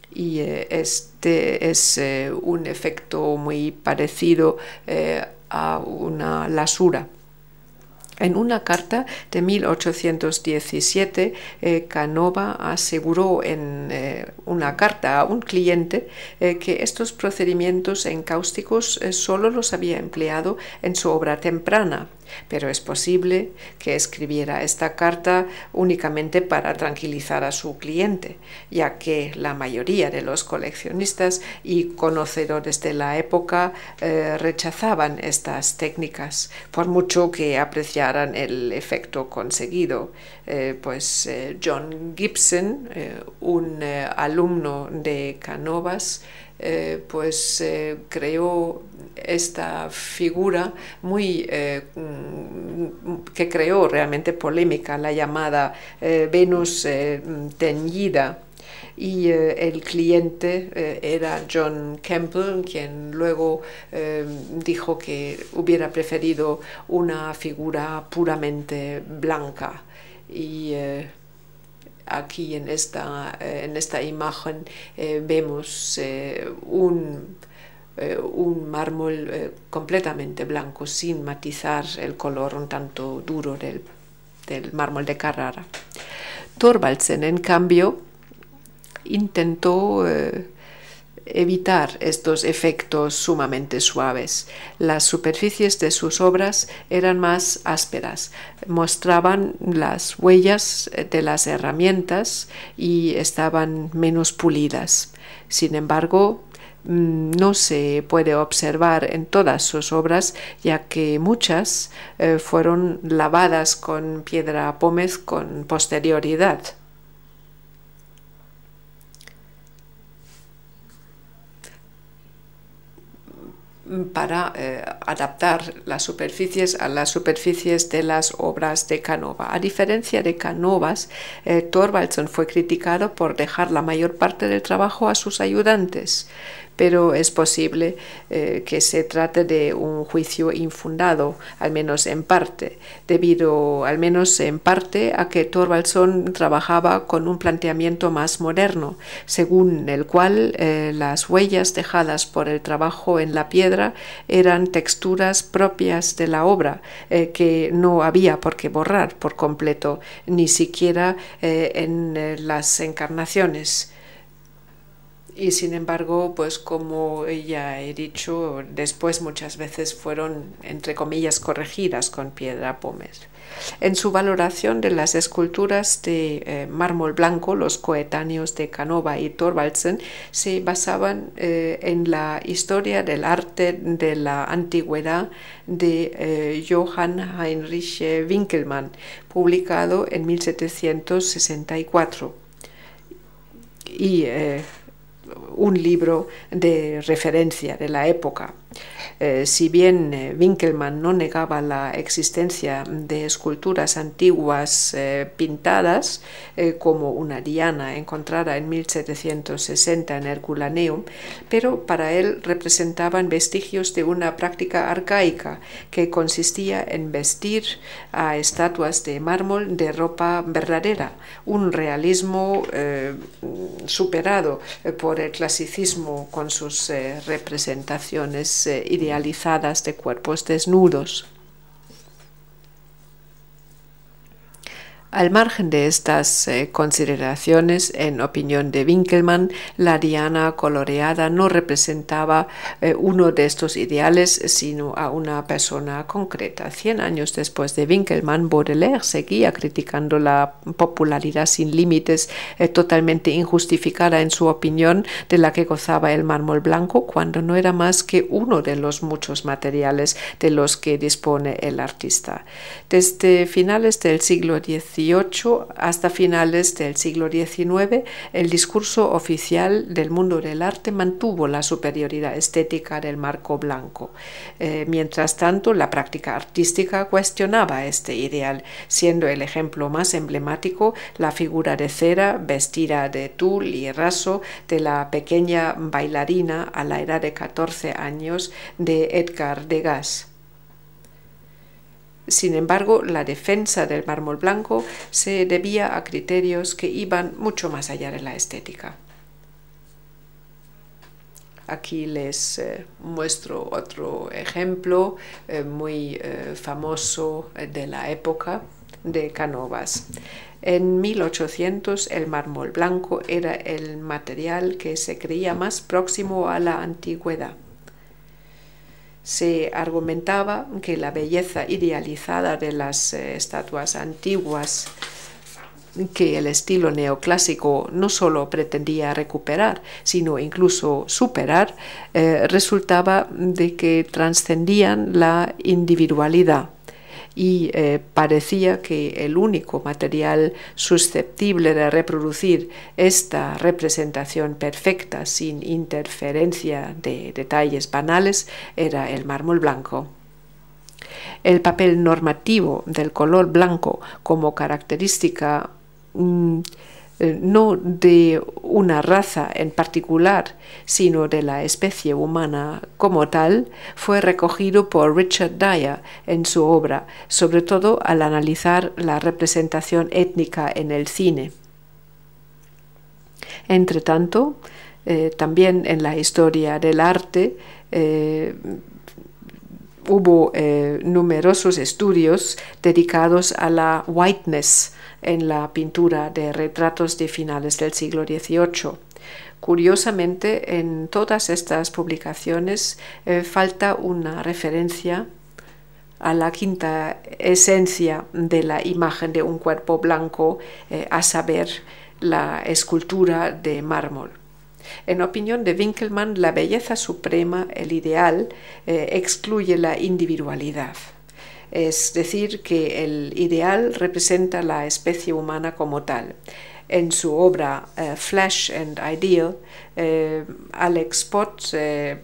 Y este es un efecto muy parecido a una lasura. En una carta de 1817, Canova aseguró en una carta a un cliente que estos procedimientos encáusticos solo los había empleado en su obra temprana, pero es posible que escribiera esta carta únicamente para tranquilizar a su cliente, ya que la mayoría de los coleccionistas y conocedores de la época rechazaban estas técnicas, por mucho que apreciaran el efecto conseguido. John Gibson, un alumno de Canovas, creó esta figura que creó realmente polémica, la llamada Venus teñida. Y el cliente era John Campbell, quien luego dijo que hubiera preferido una figura puramente blanca. Y aquí en esta imagen vemos un mármol completamente blanco, sin matizar el color un tanto duro del mármol de Carrara. Thorvaldsen, en cambio, intentó evitar estos efectos sumamente suaves. Las superficies de sus obras eran más ásperas, mostraban las huellas de las herramientas y estaban menos pulidas. Sin embargo, no se puede observar en todas sus obras, ya que muchas fueron lavadas con piedra pómez con posterioridad. Para adaptar las superficies a las superficies de las obras de Canova. A diferencia de Canovas, Thorvaldsen fue criticado por dejar la mayor parte del trabajo a sus ayudantes, pero es posible que se trate de un juicio infundado, al menos en parte, debido al menos en parte a que Thorvaldsen trabajaba con un planteamiento más moderno, según el cual las huellas dejadas por el trabajo en la piedra eran texturas propias de la obra, que no había por qué borrar por completo, ni siquiera en las encarnaciones. Y sin embargo, pues como ya he dicho, después muchas veces fueron, entre comillas, corregidas con piedra pómez. En su valoración de las esculturas de mármol blanco, los coetáneos de Canova y Thorvaldsen se basaban en la historia del arte de la antigüedad de Johann Heinrich Winckelmann, publicado en 1764. Y un libro de referencia de la época. Si bien Winckelmann no negaba la existencia de esculturas antiguas pintadas, como una Diana encontrada en 1760 en Herculaneum, pero para él representaban vestigios de una práctica arcaica que consistía en vestir a estatuas de mármol de ropa verdadera, un realismo superado por el clasicismo con sus representaciones idealizadas de cuerpos desnudos. Al margen de estas consideraciones, en opinión de Winckelmann, la Diana coloreada no representaba uno de estos ideales, sino a una persona concreta. 100 años después de Winckelmann, Baudelaire seguía criticando la popularidad sin límites, totalmente injustificada en su opinión, de la que gozaba el mármol blanco, cuando no era más que uno de los muchos materiales de los que dispone el artista. Desde finales del siglo XVIII XVIII hasta finales del siglo XIX, el discurso oficial del mundo del arte mantuvo la superioridad estética del marco blanco. Mientras tanto, la práctica artística cuestionaba este ideal, siendo el ejemplo más emblemático la figura de cera vestida de tul y raso de la pequeña bailarina a la edad de 14 años de Edgar Degas. Sin embargo, la defensa del mármol blanco se debía a criterios que iban mucho más allá de la estética. Aquí les muestro otro ejemplo muy famoso de la época de Cánovas. En 1800 el mármol blanco era el material que se creía más próximo a la antigüedad. Se argumentaba que la belleza idealizada de las estatuas antiguas que el estilo neoclásico no solo pretendía recuperar, sino incluso superar, resultaba de que trascendían la individualidad. Y parecía que el único material susceptible de reproducir esta representación perfecta sin interferencia de detalles banales era el mármol blanco. El papel normativo del color blanco como característica no de una raza en particular, sino de la especie humana como tal, fue recogido por Richard Dyer en su obra, sobre todo al analizar la representación étnica en el cine. Entretanto, también en la historia del arte hubo numerosos estudios dedicados a la whiteness en la pintura de retratos de finales del siglo XVIII. Curiosamente, en todas estas publicaciones falta una referencia a la quinta esencia de la imagen de un cuerpo blanco, a saber, la escultura de mármol. En opinión de Winkelmann, la belleza suprema, el ideal, excluye la individualidad. Es decir, que el ideal representa la especie humana como tal. En su obra Flesh and Ideal, Alex Pott en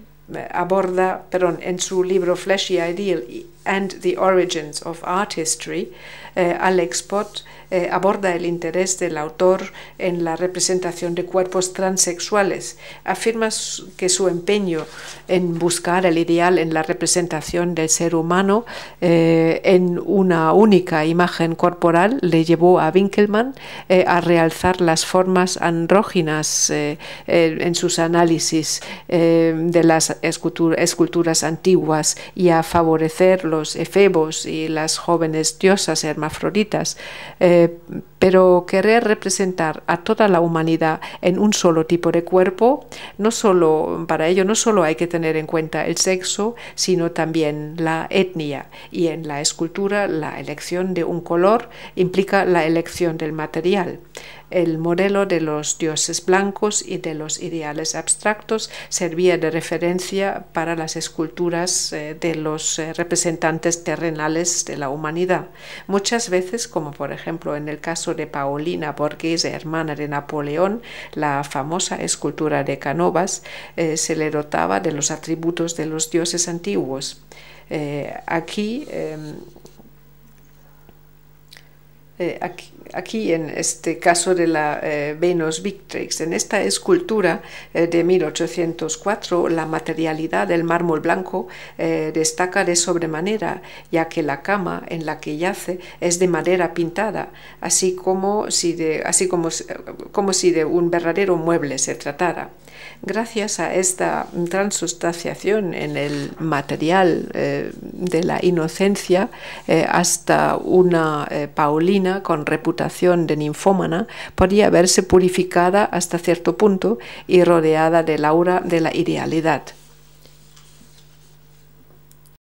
su libro Flesh and Ideal and the Origins of Art History, Alex Pott aborda el interés del autor en la representación de cuerpos transexuales. Afirma que su empeño en buscar el ideal en la representación del ser humano en una única imagen corporal le llevó a Winkelmann a realzar las formas andróginas en sus análisis de las esculturas antiguas y a favorecer los efebos y las jóvenes diosas hermafroditas. Pero querer representar a toda la humanidad en un solo tipo de cuerpo, para ello no solo hay que tener en cuenta el sexo, sino también la etnia. Y en la escultura, la elección de un color implica la elección del material. El modelo de los dioses blancos y de los ideales abstractos servía de referencia para las esculturas de los representantes terrenales de la humanidad. Muchas veces, como por ejemplo en el caso de Paolina Borghese, hermana de Napoleón, la famosa escultura de Cánovas, se le dotaba de los atributos de los dioses antiguos. Aquí en este caso de la Venus Victrix, en esta escultura de 1804, la materialidad del mármol blanco destaca de sobremanera, ya que la cama en la que yace es de madera pintada, como si de un verdadero mueble se tratara. Gracias a esta transustanciación en el material de la inocencia, hasta una Paolina con reputación de ninfómana podía verse purificada hasta cierto punto y rodeada del aura de la idealidad.